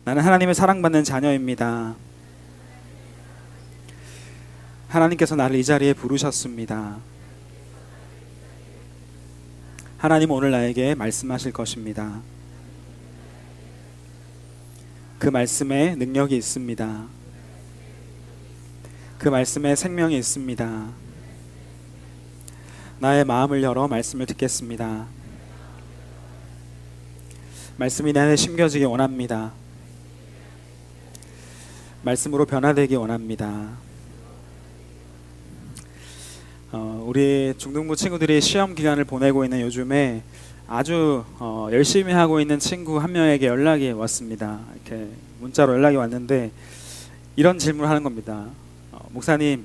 나는 하나님의 사랑받는 자녀입니다. 하나님께서 나를 이 자리에 부르셨습니다. 하나님 오늘 나에게 말씀하실 것입니다. 그 말씀에 능력이 있습니다. 그 말씀에 생명이 있습니다. 나의 마음을 열어 말씀을 듣겠습니다. 말씀이 내 안에 심겨지기 원합니다. 말씀으로 변화되기 원합니다. 우리 중등부 친구들이 시험 기간을 보내고 있는 요즘에 아주 열심히 하고 있는 친구 한 명에게 연락이 왔습니다. 이렇게 문자로 연락이 왔는데 이런 질문을 하는 겁니다. 목사님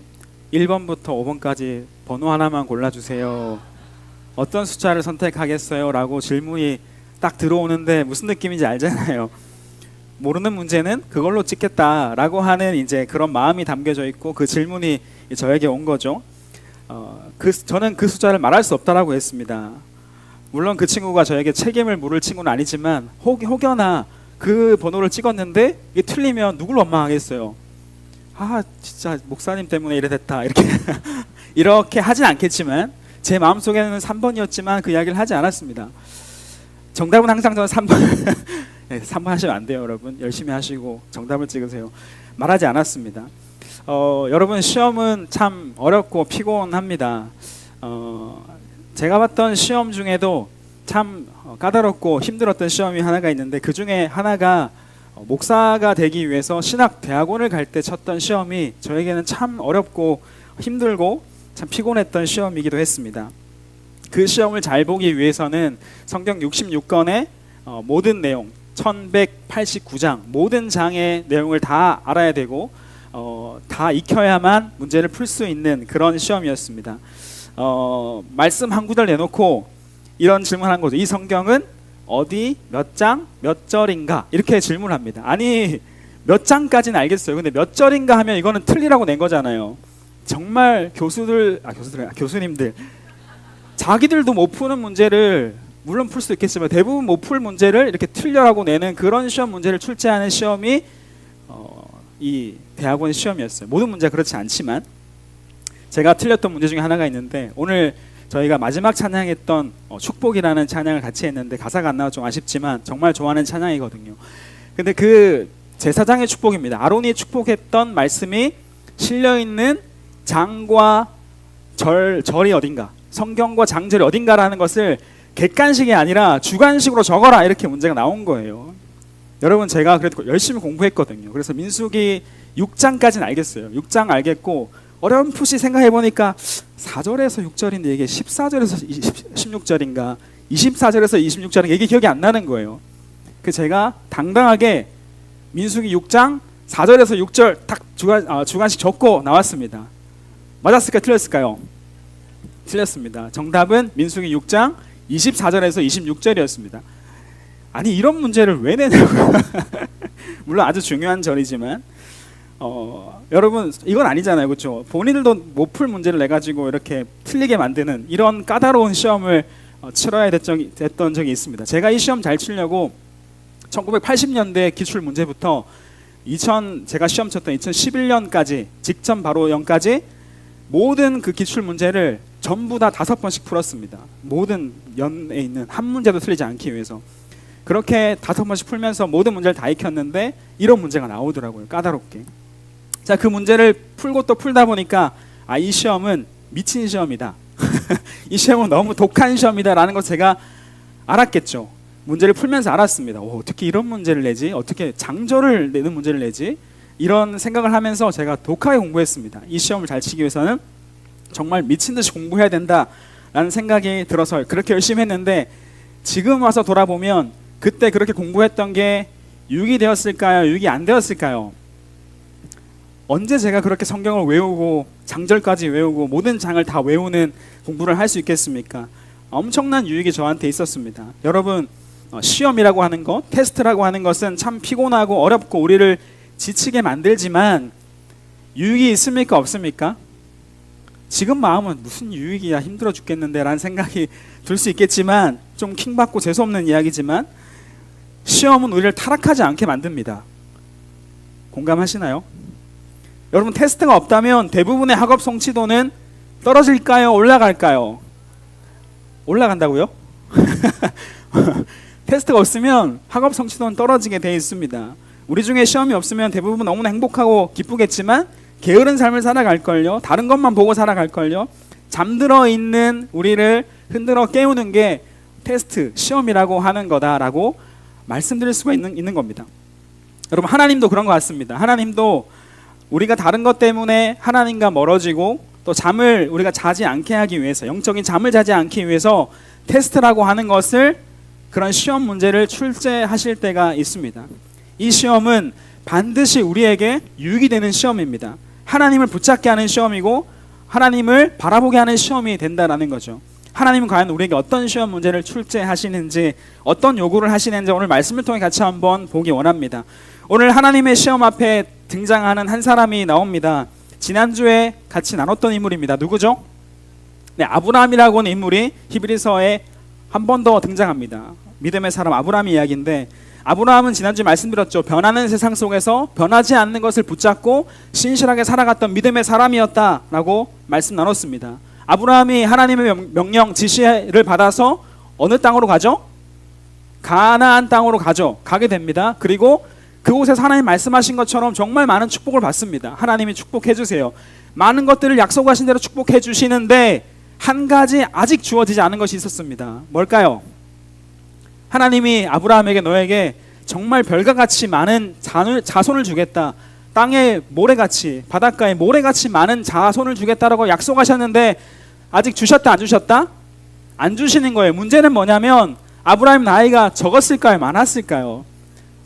1번부터 5번까지 번호 하나만 골라주세요. 어떤 숫자를 선택하겠어요? 라고 질문이 딱 들어오는데 무슨 느낌인지 알잖아요. 모르는 문제는 그걸로 찍겠다라고 하는 이제 그런 마음이 담겨져 있고 그 질문이 저에게 온 거죠. 저는 그 숫자를 말할 수 없다라고 했습니다. 물론 그 친구가 저에게 책임을 물을 친구는 아니지만 혹여나 그 번호를 찍었는데 이게 틀리면 누굴 원망하겠어요. 아 진짜 목사님 때문에 이래 됐다 이렇게 이렇게 하진 않겠지만 제 마음속에는 3번이었지만 그 이야기를 하지 않았습니다. 정답은 항상 저는 3번 네, 3번 하시면 안 돼요. 여러분 열심히 하시고 정답을 찍으세요. 말하지 않았습니다. 여러분 시험은 참 어렵고 피곤합니다. 제가 봤던 시험 중에도 참 까다롭고 힘들었던 시험이 하나가 있는데 그 중에 하나가 목사가 되기 위해서 신학대학원을 갈 때 쳤던 시험이 저에게는 참 어렵고 힘들고 참 피곤했던 시험이기도 했습니다. 그 시험을 잘 보기 위해서는 성경 66권의 모든 내용 1189장 모든 장의 내용을 다 알아야 되고 다 익혀야만 문제를 풀 수 있는 그런 시험이었습니다. 말씀 한 구절 내놓고 이런 질문한 거죠. 이 성경은 어디 몇 장 몇 절인가 이렇게 질문합니다. 아니 몇 장까지는 알겠어요. 근데 몇 절인가 하면 이거는 틀리라고 낸 거잖아요. 정말 교수님들 자기들도 못 푸는 문제를 물론 풀 수 있겠지만 대부분 못 풀 문제를 이렇게 틀려라고 내는 그런 시험 문제를 출제하는 시험이 이 대학원 시험이었어요. 모든 문제가 그렇지 않지만 제가 틀렸던 문제 중에 하나가 있는데 오늘 저희가 마지막 찬양했던 축복이라는 찬양을 같이 했는데 가사가 안 나와 좀 아쉽지만 정말 좋아하는 찬양이거든요. 근데 그 제사장의 축복입니다. 아론이 축복했던 말씀이 실려있는 장과 절이 어딘가 성경과 장절이 어딘가라는 것을 객관식이 아니라 주관식으로 적어라 이렇게 문제가 나온 거예요. 여러분 제가 그래도 열심히 공부했거든요. 그래서 민수기 6장까지는 알겠어요. 6장 알겠고 어렴풋이 생각해보니까 4절에서 6절인데 이게 14절에서 16절인가 24절에서 26절인가 이게 기억이 안 나는 거예요. 그래서 제가 당당하게 민수기 6장 4절에서 6절 딱 주관식 적고 나왔습니다. 맞았을까요? 틀렸을까요? 틀렸습니다. 정답은 민수기 6장 24절에서 26절이었습니다. 아니 이런 문제를 왜 내냐고요. 물론 아주 중요한 절이지만 여러분 이건 아니잖아요. 그렇죠? 본인들도 못 풀 문제를 내가지고 이렇게 틀리게 만드는 이런 까다로운 시험을 치러야 됐던 적이 있습니다. 제가 이 시험 잘 치려고 1980년대 기출 문제부터 제가 시험 쳤던 2011년까지 직전 바로 0까지 모든 그 기출 문제를 전부 다 5번씩 풀었습니다. 모든 연에 있는 한 문제도 틀리지 않기 위해서 그렇게 5번씩 풀면서 모든 문제를 다 익혔는데 이런 문제가 나오더라고요. 까다롭게. 자, 그 문제를 풀고 또 풀다 보니까 이 시험은 미친 시험이다. 이 시험은 너무 독한 시험이다 라는 걸 제가 알았겠죠. 문제를 풀면서 알았습니다. 어떻게 이런 문제를 내지? 어떻게 장절을 내는 문제를 내지? 이런 생각을 하면서 제가 독하게 공부했습니다. 이 시험을 잘 치기 위해서는 정말 미친 듯이 공부해야 된다라는 생각이 들어서 그렇게 열심히 했는데 지금 와서 돌아보면 그때 그렇게 공부했던 게 유익이 되었을까요? 유익이 안 되었을까요? 언제 제가 그렇게 성경을 외우고 장절까지 외우고 모든 장을 다 외우는 공부를 할 수 있겠습니까? 엄청난 유익이 저한테 있었습니다. 여러분 시험이라고 하는 것, 테스트라고 하는 것은 참 피곤하고 어렵고 우리를 지치게 만들지만 유익이 있습니까? 없습니까? 지금 마음은 무슨 유익이야 힘들어 죽겠는데 라는 생각이 들 수 있겠지만 좀 킹받고 재수없는 이야기지만 시험은 우리를 타락하지 않게 만듭니다. 공감하시나요? 여러분, 테스트가 없다면 대부분의 학업 성취도는 떨어질까요? 올라갈까요? 올라간다고요? 테스트가 없으면 학업 성취도는 떨어지게 되어 있습니다. 우리 중에 시험이 없으면 대부분 너무나 행복하고 기쁘겠지만 게으른 삶을 살아갈걸요. 다른 것만 보고 살아갈걸요. 잠들어 있는 우리를 흔들어 깨우는 게 테스트, 시험이라고 하는 거다라고 말씀드릴 수가 있는 겁니다. 여러분, 하나님도 그런 것 같습니다. 하나님도 우리가 다른 것 때문에 하나님과 멀어지고 또 잠을 우리가 자지 않게 하기 위해서, 영적인 잠을 자지 않기 위해서 테스트라고 하는 것을, 그런 시험 문제를 출제하실 때가 있습니다. 이 시험은 반드시 우리에게 유익이 되는 시험입니다. 하나님을 붙잡게 하는 시험이고 하나님을 바라보게 하는 시험이 된다라는 거죠. 하나님은 과연 우리에게 어떤 시험 문제를 출제하시는지, 어떤 요구를 하시는지 오늘 말씀을 통해 같이 한번 보기 원합니다. 오늘 하나님의 시험 앞에 등장하는 한 사람이 나옵니다. 지난주에 같이 나눴던 인물입니다. 누구죠? 네, 아브라함이라고 하는 인물이 히브리서에 한 번 더 등장합니다. 믿음의 사람 아브라함의 이야기인데, 아브라함은 지난주에 말씀드렸죠. 변하는 세상 속에서 변하지 않는 것을 붙잡고 신실하게 살아갔던 믿음의 사람이었다라고 말씀 나눴습니다. 아브라함이 하나님의 명령, 지시를 받아서 어느 땅으로 가죠? 가나안 땅으로 가게 됩니다. 그리고 그곳에서 하나님 말씀하신 것처럼 정말 많은 축복을 받습니다. 하나님이 축복해 주세요. 많은 것들을 약속하신 대로 축복해 주시는데 한 가지 아직 주어지지 않은 것이 있었습니다. 뭘까요? 하나님이 아브라함에게 너에게 정말 별과 같이 많은 자손을 주겠다. 땅에 모래같이, 바닷가에 모래같이 많은 자손을 주겠다라고 약속하셨는데 아직 주셨다 안 주셨다? 안 주시는 거예요. 문제는 뭐냐면 아브라함 나이가 적었을까요? 많았을까요?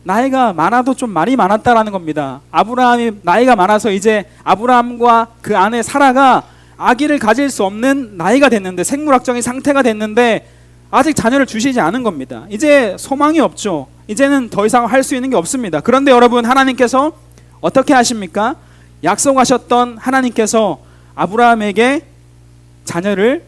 나이가 많아도 좀 말이 많았다라는 겁니다. 아브라함이 나이가 많아서 이제 아브라함과 그 아내 사라가 아기를 가질 수 없는 나이가 됐는데, 생물학적인 상태가 됐는데 아직 자녀를 주시지 않은 겁니다. 이제 소망이 없죠. 이제는 더 이상 할 수 있는 게 없습니다. 그런데 여러분, 하나님께서 어떻게 하십니까? 약속하셨던 하나님께서 아브라함에게 자녀를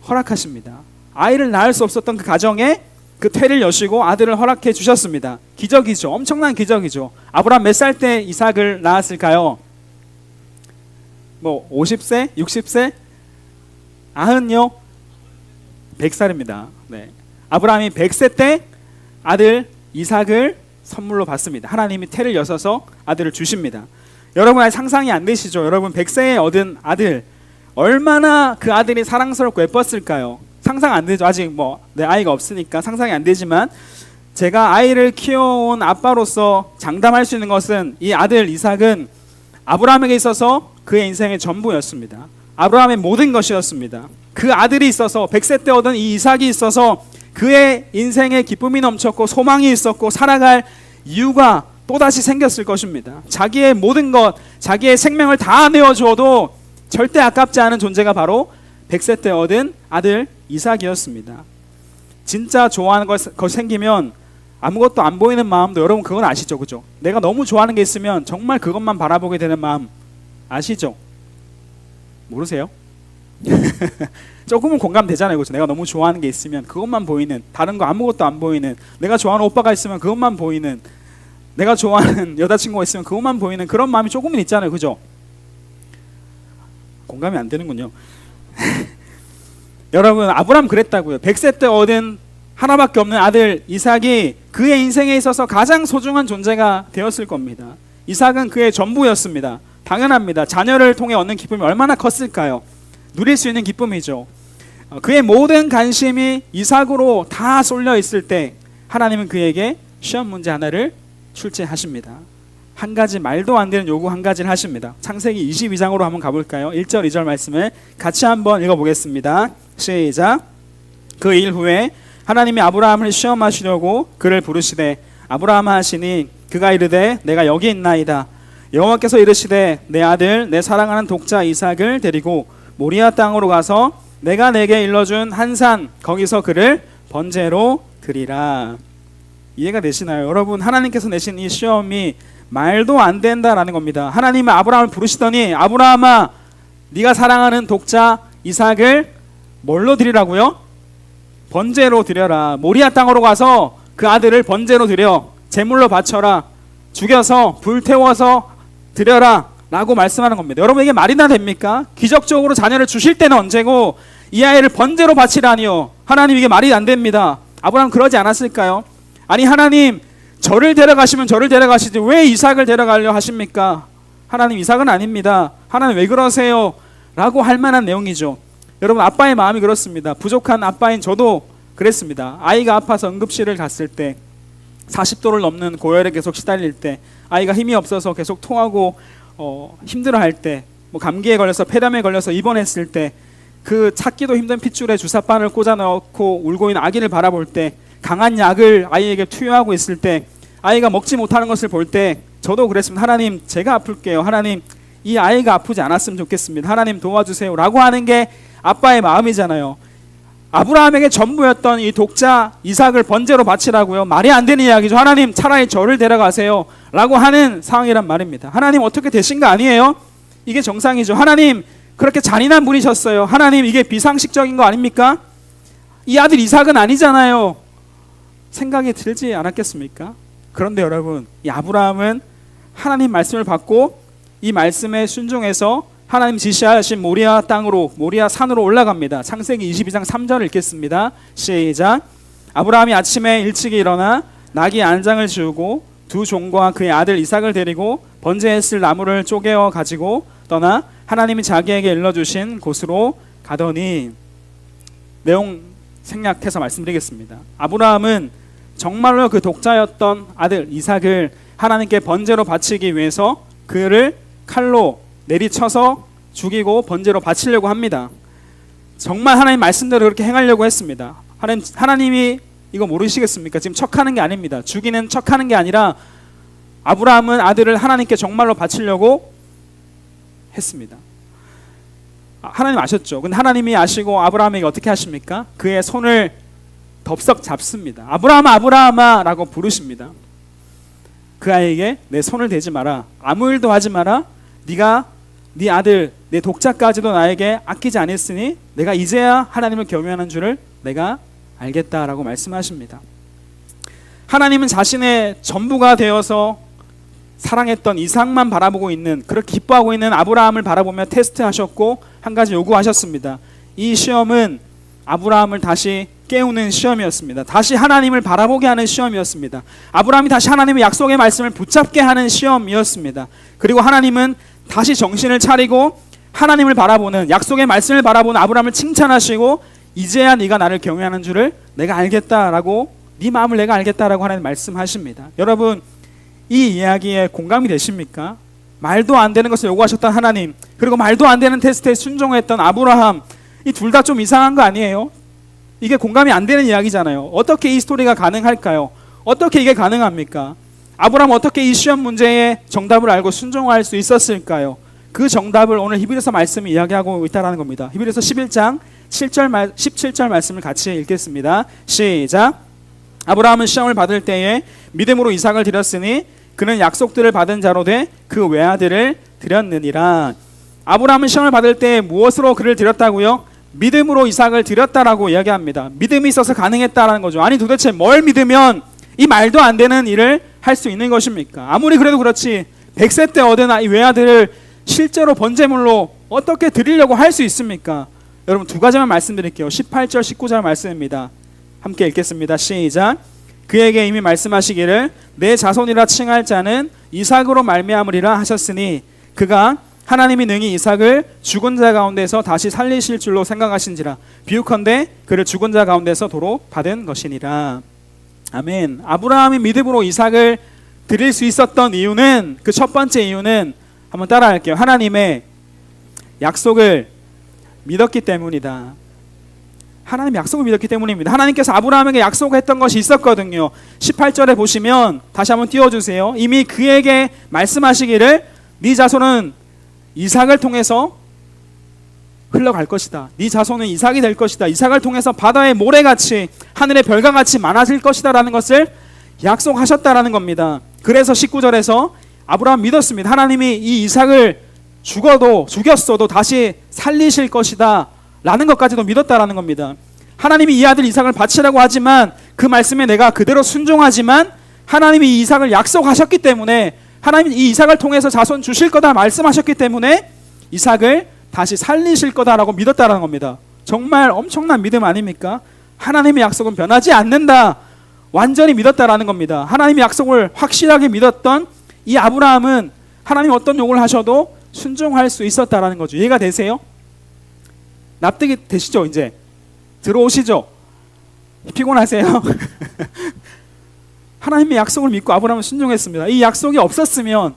허락하십니다. 아이를 낳을 수 없었던 그 가정에 그 퇴를 여시고 아들을 허락해 주셨습니다. 기적이죠. 엄청난 기적이죠. 아브라함 몇 살 때 이삭을 낳았을까요? 50세? 60세? 90요? 100살입니다. 네. 아브라함이 100세 때 아들 이삭을 선물로 받습니다. 하나님이 태를 여셔서 아들을 주십니다. 여러분, 아직 상상이 안 되시죠? 여러분, 100세에 얻은 아들, 얼마나 그 아들이 사랑스럽고 예뻤을까요? 상상 안 되죠. 아직 내 아이가 없으니까 상상이 안 되지만, 제가 아이를 키워온 아빠로서 장담할 수 있는 것은 이 아들 이삭은 아브라함에게 있어서 그의 인생의 전부였습니다. 아브라함의 모든 것이었습니다. 그 아들이 있어서, 100세 때 얻은 이 이삭이 있어서 그의 인생에 기쁨이 넘쳤고 소망이 있었고 살아갈 이유가 또다시 생겼을 것입니다. 자기의 모든 것, 자기의 생명을 다 내어주어도 절대 아깝지 않은 존재가 바로 100세 때 얻은 아들 이삭이었습니다. 진짜 좋아하는 것이 생기면 아무것도 안 보이는 마음도, 여러분 그건 아시죠? 그죠? 내가 너무 좋아하는 게 있으면 정말 그것만 바라보게 되는 마음 아시죠? 모르세요? 조금은 공감되잖아요. 그렇죠? 내가 너무 좋아하는 게 있으면 그것만 보이는, 다른 거 아무것도 안 보이는, 내가 좋아하는 오빠가 있으면 그것만 보이는, 내가 좋아하는 여자친구가 있으면 그것만 보이는 그런 마음이 조금은 있잖아요. 그죠? 공감이 안 되는군요. 여러분, 아브라함 그랬다고요. 100세 때 얻은 하나밖에 없는 아들 이삭이 그의 인생에 있어서 가장 소중한 존재가 되었을 겁니다. 이삭은 그의 전부였습니다. 당연합니다. 자녀를 통해 얻는 기쁨이 얼마나 컸을까요? 누릴 수 있는 기쁨이죠. 그의 모든 관심이 이삭으로 다 쏠려 있을 때 하나님은 그에게 시험 문제 하나를 출제하십니다. 한 가지 말도 안 되는 요구 한 가지를 하십니다. 창세기 22장으로 한번 가볼까요? 1절 2절 말씀을 같이 한번 읽어보겠습니다. 시작. 그 일 후에 하나님이 아브라함을 시험하시려고 그를 부르시되 아브라함아 하시니 그가 이르되 내가 여기 있나이다. 여호와께서 이르시되 내 아들 내 사랑하는 독자 이삭을 데리고 모리아 땅으로 가서 내가 내게 일러준 한 산 거기서 그를 번제로 드리라. 이해가 되시나요? 여러분, 하나님께서 내신 이 시험이 말도 안 된다라는 겁니다. 하나님은 아브라함을 부르시더니 아브라함아 네가 사랑하는 독자 이삭을 뭘로 드리라고요? 번제로 드려라. 모리아 땅으로 가서 그 아들을 번제로 드려 제물로 바쳐라. 죽여서 불태워서 드려라 라고 말씀하는 겁니다. 여러분에게 말이나 됩니까? 기적적으로 자녀를 주실 때는 언제고 이 아이를 번제로 바치라니요. 하나님, 이게 말이 안 됩니다. 아브라함 그러지 않았을까요? 아니, 하나님 저를 데려가시면 저를 데려가시지 왜 이삭을 데려가려 하십니까? 하나님, 이삭은 아닙니다. 하나님 왜 그러세요? 라고 할 만한 내용이죠. 여러분, 아빠의 마음이 그렇습니다. 부족한 아빠인 저도 그랬습니다. 아이가 아파서 응급실을 갔을 때, 40도를 넘는 고열에 계속 시달릴 때, 아이가 힘이 없어서 계속 토하고 힘들어할 때, 뭐 감기에 걸려서 폐렴에 걸려서 입원했을 때, 그 찾기도 힘든 핏줄에 주사바늘 꽂아 넣고 울고 있는 아기를 바라볼 때, 강한 약을 아이에게 투여하고 있을 때, 아이가 먹지 못하는 것을 볼 때 저도 그랬습니다. 하나님, 제가 아플게요. 하나님, 이 아이가 아프지 않았으면 좋겠습니다. 하나님 도와주세요 라고 하는 게 아빠의 마음이잖아요. 아브라함에게 전부였던 이 독자 이삭을 번제로 바치라고요? 말이 안 되는 이야기죠. 하나님, 차라리 저를 데려가세요 라고 하는 상황이란 말입니다. 하나님, 어떻게 되신 거 아니에요? 이게 정상이죠. 하나님, 그렇게 잔인한 분이셨어요. 하나님, 이게 비상식적인 거 아닙니까? 이 아들 이삭은 아니잖아요. 생각이 들지 않았겠습니까? 그런데 여러분, 이 아브라함은 하나님 말씀을 받고 이 말씀에 순종해서 하나님 지시하신 모리아 땅으로, 모리아 산으로 올라갑니다. 창세기 22장 3절 읽겠습니다. 시작. 아브라함이 아침에 일찍이 일어나 나귀 안장을 지우고 두 종과 그의 아들 이삭을 데리고 번제했을 나무를 쪼개어 가지고 떠나 하나님이 자기에게 일러주신 곳으로 가더니, 내용 생략해서 말씀드리겠습니다. 아브라함은 정말로 그 독자였던 아들 이삭을 하나님께 번제로 바치기 위해서 그를 칼로 내리쳐서 죽이고 번제로 바치려고 합니다. 정말 하나님 말씀대로 그렇게 행하려고 했습니다. 하나님이 이거 모르시겠습니까? 지금 척하는 게 아닙니다. 죽이는 척하는 게 아니라 아브라함은 아들을 하나님께 정말로 바치려고 했습니다. 하나님 아셨죠? 근데 하나님이 아시고 아브라함에게 어떻게 하십니까? 그의 손을 덥석 잡습니다. 아브라함아, 아브라함아 라고 부르십니다. 그 아이에게 내 손을 대지 마라. 아무 일도 하지 마라. 네가 네 아들, 내 독자까지도 나에게 아끼지 않았으니 내가 이제야 하나님을 경외하는 줄을 내가 알겠다라고 말씀하십니다. 하나님은 자신의 전부가 되어서 사랑했던 이삭만 바라보고 있는, 그렇게 기뻐하고 있는 아브라함을 바라보며 테스트하셨고 한 가지 요구하셨습니다. 이 시험은 아브라함을 다시 깨우는 시험이었습니다. 다시 하나님을 바라보게 하는 시험이었습니다. 아브라함이 다시 하나님의 약속의 말씀을 붙잡게 하는 시험이었습니다. 그리고 하나님은 다시 정신을 차리고 하나님을 바라보는, 약속의 말씀을 바라보는 아브라함을 칭찬하시고 이제야 네가 나를 경외하는 줄을 내가 알겠다라고, 네 마음을 내가 알겠다라고 하나님 말씀하십니다. 여러분, 이 이야기에 공감이 되십니까? 말도 안 되는 것을 요구하셨던 하나님, 그리고 말도 안 되는 테스트에 순종했던 아브라함, 이 둘 다 좀 이상한 거 아니에요? 이게 공감이 안 되는 이야기잖아요. 어떻게 이 스토리가 가능할까요? 어떻게 이게 가능합니까? 아브라함 어떻게 이 시험 문제의 정답을 알고 순종할 수 있었을까요? 그 정답을 오늘 히브리서 말씀이 이야기하고 있다는 겁니다. 히브리서 11장 17절 말씀을 같이 읽겠습니다. 시작. 아브라함은 시험을 받을 때에 믿음으로 이삭을 드렸으니 그는 약속들을 받은 자로 돼 그 외아들을 드렸느니라. 아브라함은 시험을 받을 때 무엇으로 그를 드렸다고요? 믿음으로 이삭을 드렸다라고 이야기합니다. 믿음이 있어서 가능했다라는 거죠. 아니, 도대체 뭘 믿으면 이 말도 안 되는 일을 할 수 있는 것입니까? 아무리 그래도 그렇지 100세 때 얻은 이 외아들을 실제로 번제물로 어떻게 드리려고 할 수 있습니까? 여러분, 두 가지만 말씀드릴게요. 18절 19절 말씀입니다. 함께 읽겠습니다. 시작. 그에게 이미 말씀하시기를 내 자손이라 칭할 자는 이삭으로 말미암으리라 하셨으니 그가 하나님이 능히 이삭을 죽은 자 가운데서 다시 살리실 줄로 생각하신지라. 비유컨대 그를 죽은 자 가운데서 도로 받은 것이니라. 아멘. 아브라함이 믿음으로 이삭을 드릴 수 있었던 이유는, 그 첫 번째 이유는 한번 따라할게요. 하나님의 약속을 믿었기 때문이다. 하나님 약속을 믿었기 때문입니다. 하나님께서 아브라함에게 약속했던 것이 있었거든요. 18절에 보시면 다시 한번 띄워주세요. 이미 그에게 말씀하시기를 네 자손은 이삭을 통해서 흘러갈 것이다. 네 자손은 이삭이 될 것이다. 이삭을 통해서 바다의 모래같이 하늘의 별과 같이 많아질 것이다 라는 것을 약속하셨다라는 겁니다. 그래서 19절에서 아브라함 믿었습니다. 하나님이 이 이삭을 죽였어도 다시 살리실 것이다 라는 것까지도 믿었다라는 겁니다. 하나님이 이 아들 이삭을 바치라고 하지만 그 말씀에 내가 그대로 순종하지만 하나님이 이 이삭을 약속하셨기 때문에 하나님은 이 이삭을 통해서 자손 주실 거다 말씀하셨기 때문에 이삭을 다시 살리실 거다라고 믿었다라는 겁니다. 정말 엄청난 믿음 아닙니까? 하나님의 약속은 변하지 않는다. 완전히 믿었다라는 겁니다. 하나님의 약속을 확실하게 믿었던 이 아브라함은 하나님 어떤 욕을 하셔도 순종할 수 있었다라는 거죠. 이해가 되세요? 납득이 되시죠? 이제 들어오시죠? 피곤하세요? 하나님의 약속을 믿고 아브라함은 순종했습니다. 이 약속이 없었으면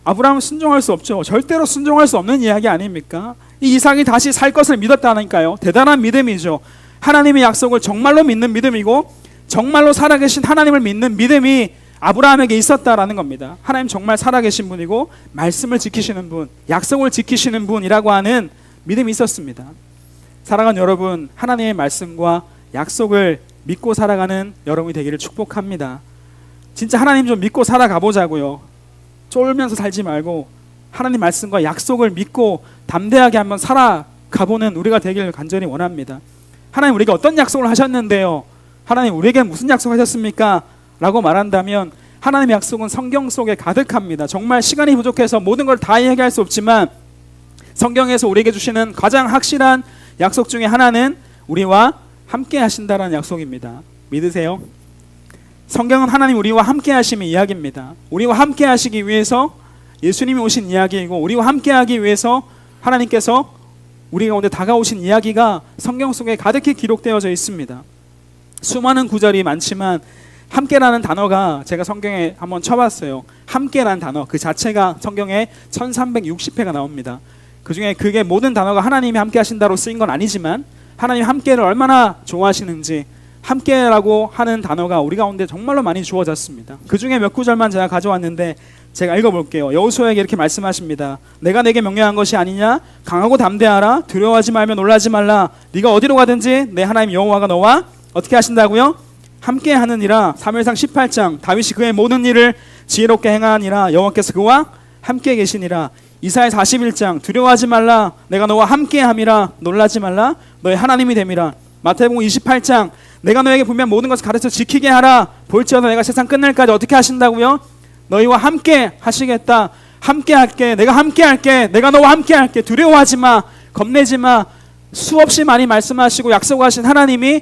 아브라함은 순종할 수 없죠. 절대로 순종할 수 없는 이야기 아닙니까? 이 이삭이 다시 살 것을 믿었다니까요. 대단한 믿음이죠. 하나님의 약속을 정말로 믿는 믿음이고 정말로 살아계신 하나님을 믿는 믿음이 아브라함에게 있었다라는 겁니다. 하나님 정말 살아계신 분이고 말씀을 지키시는 분, 약속을 지키시는 분이라고 하는 믿음이 있었습니다. 사랑하는 여러분, 하나님의 말씀과 약속을 믿고 살아가는 여러분이 되기를 축복합니다. 진짜 하나님 좀 믿고 살아가 보자고요. 쫄면서 살지 말고 하나님 말씀과 약속을 믿고 담대하게 한번 살아가보는 우리가 되기를 간절히 원합니다. 하나님 우리에게 어떤 약속을 하셨는데요? 하나님 우리에게 무슨 약속하셨습니까? 라고 말한다면 하나님의 약속은 성경 속에 가득합니다. 정말 시간이 부족해서 모든 걸 다 이야기할 수 없지만 성경에서 우리에게 주시는 가장 확실한 약속 중에 하나는 우리와 함께 하신다라는 약속입니다. 믿으세요? 성경은 하나님 우리와 함께 하심의 이야기입니다. 우리와 함께 하시기 위해서 예수님이 오신 이야기이고 우리와 함께 하기 위해서 하나님께서 우리 가운데 다가오신 이야기가 성경 속에 가득히 기록되어져 있습니다. 수많은 구절이 많지만 함께라는 단어가 제가 성경에 한번 쳐봤어요. 함께라는 단어 그 자체가 성경에 1360회가 나옵니다. 그중에 그게 모든 단어가 하나님이 함께 하신다로 쓰인 건 아니지만 하나님 함께를 얼마나 좋아하시는지 함께라고 하는 단어가 우리 가운데 정말로 많이 주어졌습니다. 그중에 몇 구절만 제가 가져왔는데 제가 읽어볼게요. 여호수아에게 이렇게 말씀하십니다. 내가 내게 명령한 것이 아니냐? 강하고 담대하라. 두려워하지 말며 놀라지 말라. 네가 어디로 가든지 내 하나님 여호와가 너와 어떻게 하신다고요? 함께 하느니라. 사무엘상 18장 다윗이 그의 모든 일을 지혜롭게 행하니라. 여호와께서 그와 함께 계시니라. 이사야 41장 두려워하지 말라. 내가 너와 함께 함이라. 놀라지 말라. 너의 하나님이 됨이라. 마태복음 28장 내가 너에게 분명 모든 것을 가르쳐 지키게 하라. 볼지어다 내가 세상 끝날까지 어떻게 하신다고요? 너희와 함께 하시겠다. 함께 할게. 내가 함께 할게. 내가 너와 함께 할게. 두려워하지 마. 겁내지 마. 수없이 많이 말씀하시고 약속하신 하나님이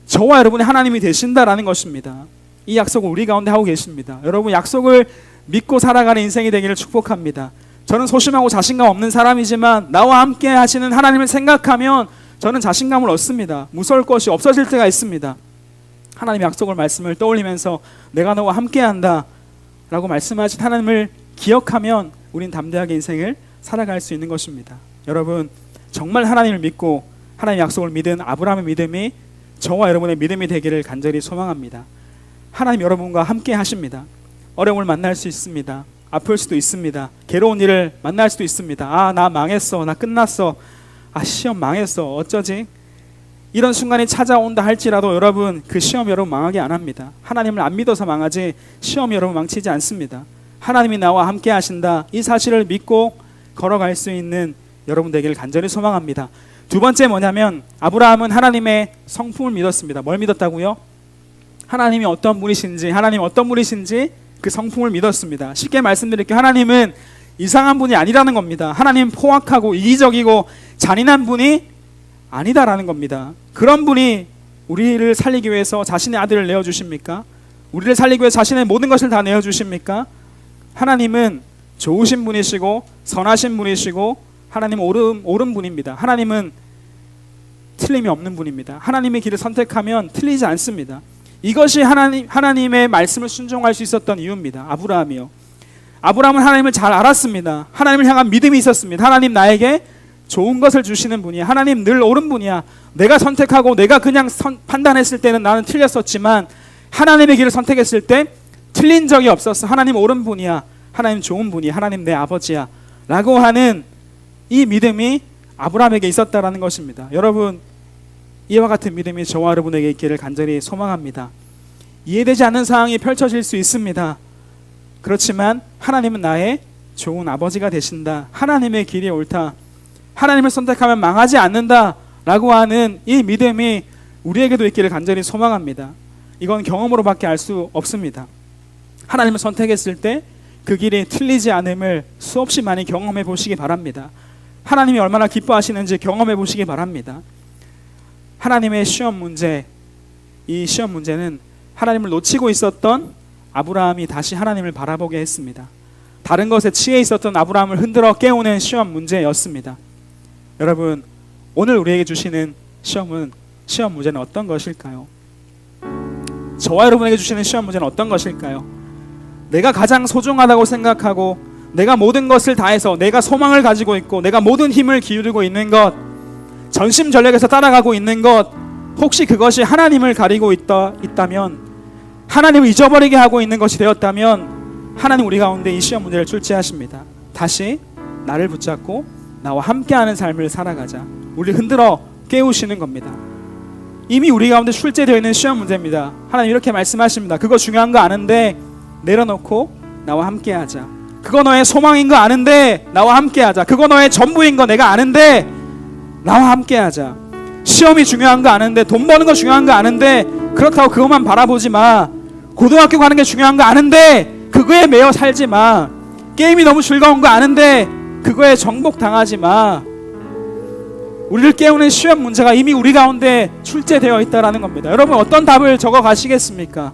저와 여러분의 하나님이 되신다라는 것입니다. 이 약속을 우리 가운데 하고 계십니다. 여러분 약속을 믿고 살아가는 인생이 되기를 축복합니다. 저는 소심하고 자신감 없는 사람이지만 나와 함께 하시는 하나님을 생각하면 저는 자신감을 얻습니다. 무서울 것이 없어질 때가 있습니다. 하나님의 약속을 말씀을 떠올리면서 내가 너와 함께한다 라고 말씀하신 하나님을 기억하면 우린 담대하게 인생을 살아갈 수 있는 것입니다. 여러분 정말 하나님을 믿고 하나님의 약속을 믿은 아브라함의 믿음이 저와 여러분의 믿음이 되기를 간절히 소망합니다. 하나님 여러분과 함께 하십니다. 어려움을 만날 수 있습니다. 아플 수도 있습니다. 괴로운 일을 만날 수도 있습니다. 아, 나 망했어. 나 끝났어. 아, 시험 망했어. 어쩌지? 이런 순간이 찾아온다 할지라도 여러분 그 시험 여러분 망하게 안 합니다. 하나님을 안 믿어서 망하지 시험 여러분 망치지 않습니다. 하나님이 나와 함께 하신다. 이 사실을 믿고 걸어갈 수 있는 여러분 되기를 간절히 소망합니다. 두 번째 뭐냐면 아브라함은 하나님의 성품을 믿었습니다. 뭘 믿었다고요? 하나님이 어떤 분이신지 하나님 어떤 분이신지 그 성품을 믿었습니다. 쉽게 말씀드릴게요. 하나님은 이상한 분이 아니라는 겁니다. 하나님 포악하고 이기적이고 잔인한 분이 아니다라는 겁니다. 그런 분이 우리를 살리기 위해서 자신의 아들을 내어주십니까? 우리를 살리기 위해서 자신의 모든 것을 다 내어주십니까? 하나님은 좋으신 분이시고 선하신 분이시고 하나님은 옳은 분입니다. 하나님은 틀림이 없는 분입니다. 하나님의 길을 선택하면 틀리지 않습니다. 이것이 하나님의 말씀을 순종할 수 있었던 이유입니다. 아브라함이요. 아브라함은 하나님을 잘 알았습니다. 하나님을 향한 믿음이 있었습니다. 하나님 나에게 좋은 것을 주시는 분이야. 하나님 늘 옳은 분이야. 내가 선택하고 내가 그냥 판단했을 때는 나는 틀렸었지만 하나님의 길을 선택했을 때 틀린 적이 없었어. 하나님 옳은 분이야. 하나님 좋은 분이야. 하나님 내 아버지야. 라고 하는 이 믿음이 아브라함에게 있었다라는 것입니다. 여러분 이와 같은 믿음이 저와 여러분에게 있기를 간절히 소망합니다. 이해되지 않는 상황이 펼쳐질 수 있습니다. 그렇지만 하나님은 나의 좋은 아버지가 되신다. 하나님의 길이 옳다. 하나님을 선택하면 망하지 않는다 라고 하는 이 믿음이 우리에게도 있기를 간절히 소망합니다. 이건 경험으로밖에 알 수 없습니다. 하나님을 선택했을 때 그 길이 틀리지 않음을 수없이 많이 경험해 보시기 바랍니다. 하나님이 얼마나 기뻐하시는지 경험해 보시기 바랍니다. 하나님의 시험 문제, 이 시험 문제는 하나님을 놓치고 있었던 아브라함이 다시 하나님을 바라보게 했습니다. 다른 것에 취해 있었던 아브라함을 흔들어 깨우는 시험 문제였습니다. 여러분, 오늘 우리에게 주시는 시험 문제는 어떤 것일까요? 저와 여러분에게 주시는 시험 문제는 어떤 것일까요? 내가 가장 소중하다고 생각하고 내가 모든 것을 다해서 내가 소망을 가지고 있고 내가 모든 힘을 기울이고 있는 것, 전심전력에서 따라가고 있는 것, 혹시 그것이 하나님을 가리고 있다면, 하나님을 잊어버리게 하고 있는 것이 되었다면 하나님 우리 가운데 이 시험 문제를 출제하십니다. 다시 나를 붙잡고 나와 함께하는 삶을 살아가자. 우리를 흔들어 깨우시는 겁니다. 이미 우리 가운데 출제되어 있는 시험 문제입니다. 하나님 이렇게 말씀하십니다. 그거 중요한 거 아는데 내려놓고 나와 함께하자. 그거 너의 소망인 거 아는데 나와 함께하자. 그거 너의 전부인 거 내가 아는데 나와 함께하자. 시험이 중요한 거 아는데, 돈 버는 거 중요한 거 아는데 그렇다고 그것만 바라보지 마. 고등학교 가는 게 중요한 거 아는데 그거에 매여 살지 마. 게임이 너무 즐거운 거 아는데 그거에 정복당하지 마. 우리를 깨우는 시험 문제가 이미 우리 가운데 출제되어 있다는 겁니다. 여러분, 어떤 답을 적어 가시겠습니까?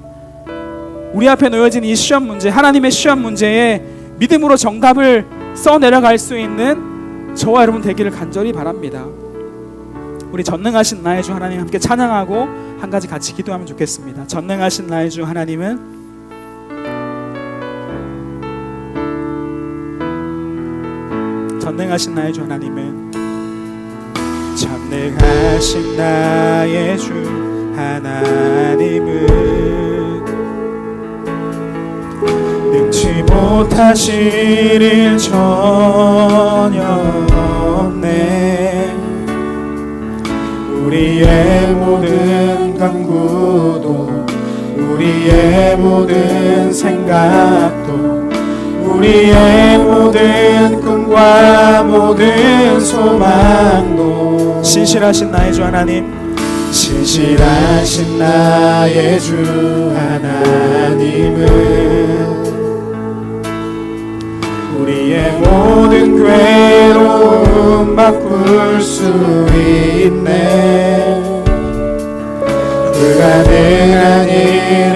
우리 앞에 놓여진 이 시험 문제, 하나님의 시험 문제에 믿음으로 정답을 써내려갈 수 있는 저와 여러분 되기를 간절히 바랍니다. 우리 전능하신 나의 주 하나님 함께 찬양하고 한 가지 같이 기도하면 좋겠습니다. 전능하신 나의 주 하나님은 전능하신 나의 주 하나님은 전능하신 나의 주 하나님은 능치 못하실 일 전혀 없네. 우리의 모든 간구도 우리의 모든 생각도 우리의 모든 꿈과 모든 소망도 신실하신 나의 주 하나님, 신실하신 나의 주 하나님은 우리의 모든 괴로움 바꿀 수 있네. 불가능한 일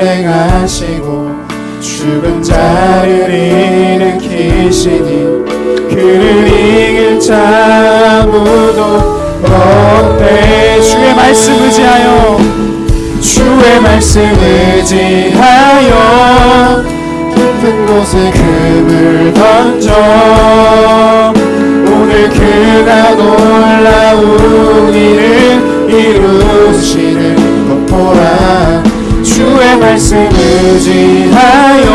행하시고 죽은 자를 일으키시니 그를 이길 자 아무도 없네. 주의 말씀 의지하여, 주의 말씀 의지하여 깊은 곳에 금을 던져 오늘 그가 놀라운 일을 이루시는 것 보라. 주의 말씀 의지하여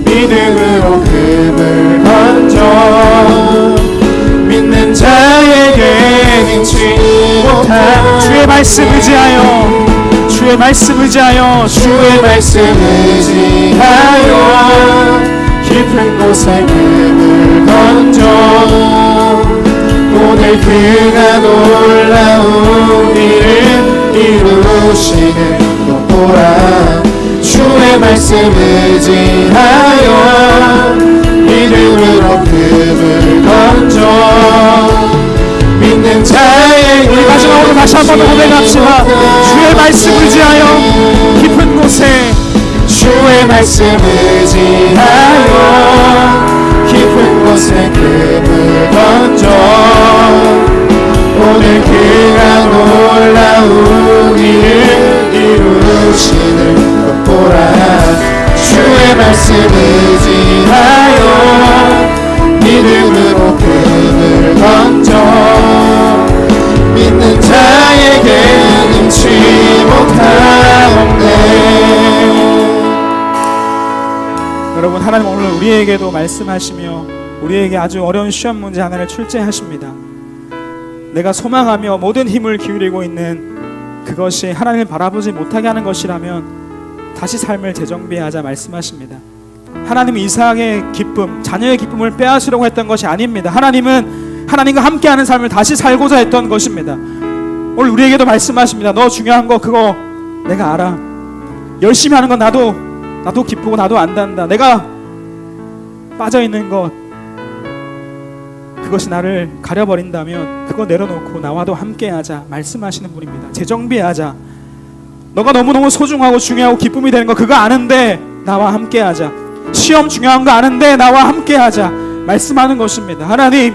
믿음으로 금을 던져 믿는 자에게 능치 못한 주의 말씀 의지하여, 주의 말씀 의지하여, 주의 말씀 의지하여 깊은 곳에 금을 던져 오늘 그가 놀라운 일을 이루시는 것 보라. 주의 말씀 의지하여 믿음으로 금을 던져 믿는 자에게 우리 마지막으로 다시 한번 고백합시다. 주의 말씀 의지하여 깊은 곳에, 주의 말씀 의지하여 깊은 곳에 금을 던져 오늘 그가 놀라운 일을 이루시는 것 보라. 주의 말씀 의지하여 믿음으로 금을 던져 믿는 자에게 능치 못하옵네. 여러분, 하나님 오늘 우리에게도 말씀하시며 우리에게 아주 어려운 시험 문제 하나를 출제하십니다. 내가 소망하며 모든 힘을 기울이고 있는 그것이 하나님을 바라보지 못하게 하는 것이라면 다시 삶을 재정비하자 말씀하십니다. 하나님은 이삭의 기쁨, 자녀의 기쁨을 빼앗으려고 했던 것이 아닙니다. 하나님은 하나님과 함께하는 삶을 다시 살고자 했던 것입니다. 오늘 우리에게도 말씀하십니다. 너 중요한 거 그거 내가 알아. 열심히 하는 건 나도 기쁘고 나도 안단다. 내가 빠져있는 것, 그것이 나를 가려버린다면 그거 내려놓고 나와도 함께하자 말씀하시는 분입니다. 재정비하자. 너가 너무너무 소중하고 중요하고 기쁨이 되는 거 그거 아는데 나와 함께하자. 시험 중요한 거 아는데 나와 함께하자 말씀하는 것입니다. 하나님,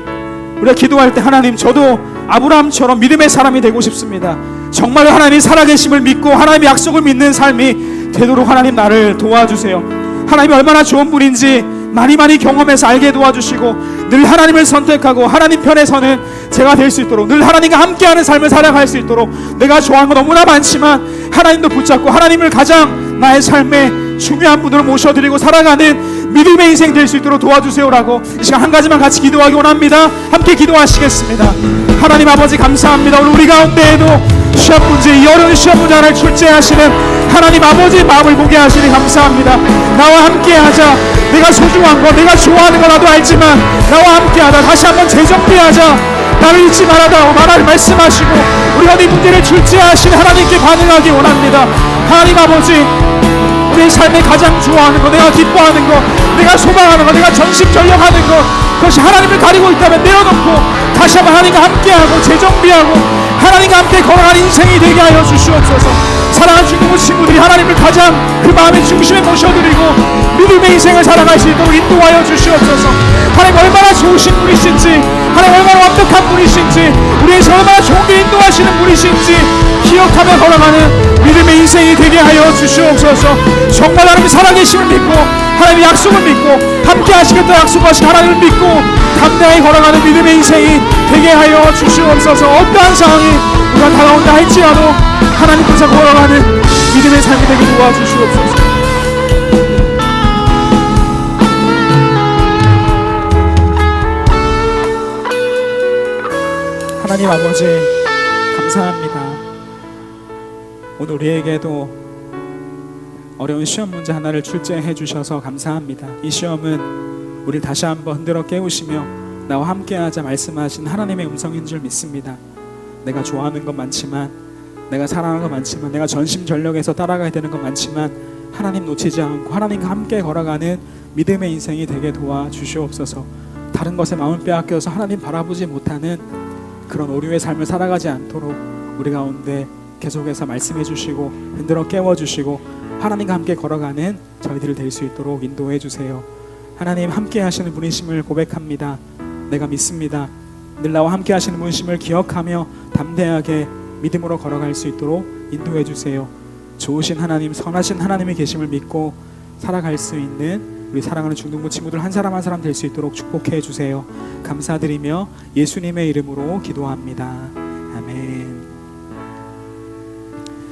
우리가 기도할 때 하나님, 저도 아브라함처럼 믿음의 사람이 되고 싶습니다. 정말 하나님이 살아계심을 믿고 하나님의 약속을 믿는 삶이 되도록 하나님 나를 도와주세요. 하나님이 얼마나 좋은 분인지 많이 경험해서 알게 도와주시고 늘 하나님을 선택하고 하나님 편에 서는 제가 될 수 있도록, 늘 하나님과 함께하는 삶을 살아갈 수 있도록, 내가 좋아하는 거 너무나 많지만 하나님도 붙잡고 하나님을 가장 나의 삶에 중요한 분으로 모셔드리고 살아가는 믿음의 인생 될 수 있도록 도와주세요라고 이 시간 한 가지만 같이 기도하기 원합니다. 함께 기도하시겠습니다. 하나님 아버지 감사합니다. 오늘 우리 가운데에도 시험 문제, 이 어려운 시험 문제 하나를 출제하시는 하나님 아버지의 마음을 보게 하시니 감사합니다. 나와 함께하자. 내가 소중한 거, 내가 좋아하는 거 나도 알지만 나와 함께하자. 다시 한번 재정비하자. 나를 잊지 말아다오 말씀하시고 우리가 이 문제를 출제하신 하나님께 반응하기 원합니다. 하나님 아버지, 우리의 삶에 가장 좋아하는 거, 내가 기뻐하는 거, 내가 소망하는 거, 내가 전심전력하는 거, 그것이 하나님을 가리고 있다면 내려놓고 다시 한번 하나님과 함께하고 재정비하고 하나님과 함께 걸어가는 인생이 되게 하여 주시옵소서. 사랑하는 중국어 친구들이 하나님을 가장 그 마음의 중심에 모셔드리고 믿음의 인생을 살아갈 수 있도록 인도하여 주시옵소서. 하나님 얼마나 좋으신 분이신지, 하나님 얼마나 완벽한 분이신지, 우리에서 얼마나 좋은 게 인도하시는 분이신지 기억하며 걸어가는 믿음의 인생이 되게 하여 주시옵소서. 정말 하나님의 살아계심을 믿고 하나님의 약속을 믿고 함께 하시겠다 약속하신 하나님을 믿고 담대하게 걸어가는 믿음의 인생이 되게 하여 주시옵소서. 어떠한 상황이 우리가 다가온다 할지라도 하나님께서 걸어가는 믿음의 삶이 되게 도와주시옵소서. 하나님 아버지 감사합니다. 오늘 우리에게도 어려운 시험 문제 하나를 출제해 주셔서 감사합니다. 이 시험은 우리를 다시 한번 흔들어 깨우시며 나와 함께하자 말씀하신 하나님의 음성인 줄 믿습니다. 내가 좋아하는 건 많지만, 내가 사랑하는 건 많지만, 내가 전심전력해서 따라가야 되는 건 많지만 하나님 놓치지 않고 하나님과 함께 걸어가는 믿음의 인생이 되게 도와주시옵소서. 다른 것에 마음을 빼앗겨서 하나님 바라보지 못하는 그런 오류의 삶을 살아가지 않도록 우리 가운데 계속해서 말씀해 주시고 흔들어 깨워주시고 하나님과 함께 걸어가는 저희들을 될 수 있도록 인도해 주세요. 하나님 함께 하시는 분이심을 고백합니다. 내가 믿습니다. 늘 나와 함께 하시는 분이심을 기억하며 담대하게 믿음으로 걸어갈 수 있도록 인도해 주세요. 좋으신 하나님, 선하신 하나님의 계심을 믿고 살아갈 수 있는 우리 사랑하는 중등부 친구들 한 사람 한 사람 될 수 있도록 축복해 주세요. 감사드리며 예수님의 이름으로 기도합니다.